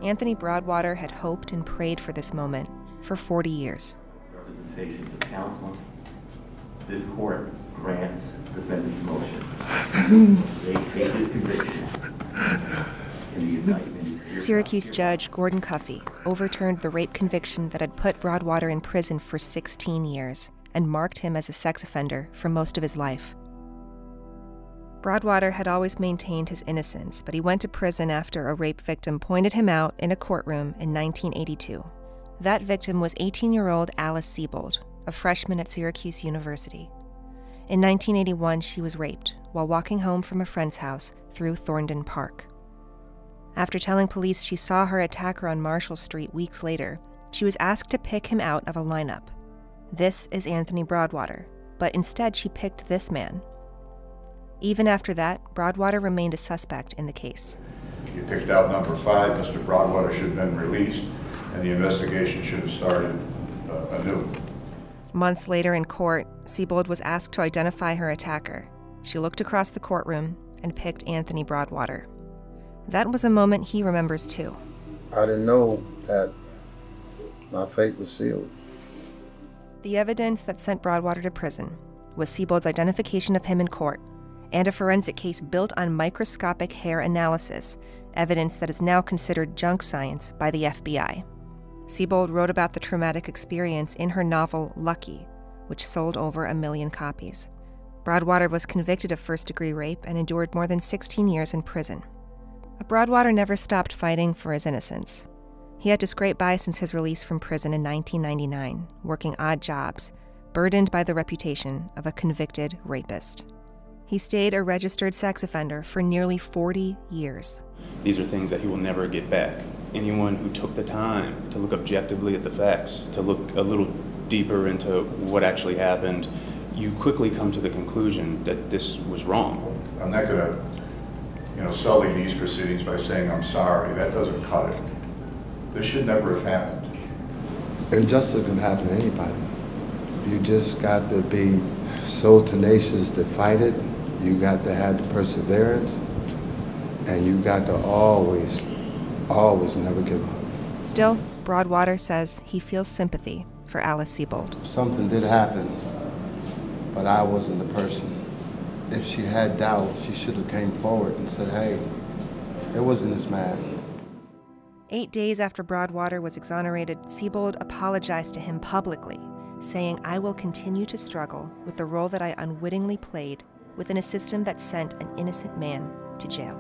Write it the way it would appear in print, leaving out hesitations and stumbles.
Anthony Broadwater had hoped and prayed for this moment for 40 years. Representations of counsel, this court grants defendant's motion. They take his conviction, and the indictment is hereby. Syracuse Judge Gordon Cuffey overturned the rape conviction that had put Broadwater in prison for 16 years and marked him as a sex offender for most of his life. Broadwater had always maintained his innocence, but he went to prison after a rape victim pointed him out in a courtroom in 1982. That victim was 18-year-old Alice Sebold, a freshman at Syracuse University. In 1981, she was raped while walking home from a friend's house through Thorndon Park. After telling police she saw her attacker on Marshall Street weeks later, she was asked to pick him out of a lineup. This is Anthony Broadwater, but instead she picked this man. Even after that, Broadwater remained a suspect in the case. You picked out number 5, Mr. Broadwater should have been released, and the investigation should have started anew. Months later in court, Sebold was asked to identify her attacker. She looked across the courtroom and picked Anthony Broadwater. That was a moment he remembers too. I didn't know that my fate was sealed. The evidence that sent Broadwater to prison was Sebold's identification of him in court and a forensic case built on microscopic hair analysis, evidence that is now considered junk science by the FBI. Sebold wrote about the traumatic experience in her novel Lucky, which sold over 1 million copies. Broadwater was convicted of first-degree rape and endured more than 16 years in prison. But Broadwater never stopped fighting for his innocence. He had to scrape by since his release from prison in 1999, working odd jobs, burdened by the reputation of a convicted rapist. He stayed a registered sex offender for nearly 40 years. These are things that he will never get back. Anyone who took the time to look objectively at the facts, to look a little deeper into what actually happened, you quickly come to the conclusion that this was wrong. I'm not going to, sully these proceedings by saying I'm sorry. That doesn't cut it. This should never have happened. Injustice can happen to anybody. You just got to be so tenacious to fight it. You got to have the perseverance, and you got to always never give up. Still, Broadwater says he feels sympathy for Alice Sebold. Something did happen, but I wasn't the person. If she had doubt, she should have came forward and said, hey, it wasn't this man. 8 days after Broadwater was exonerated, Sebold apologized to him publicly, saying, "I will continue to struggle with the role that I unwittingly played within a system that sent an innocent man to jail."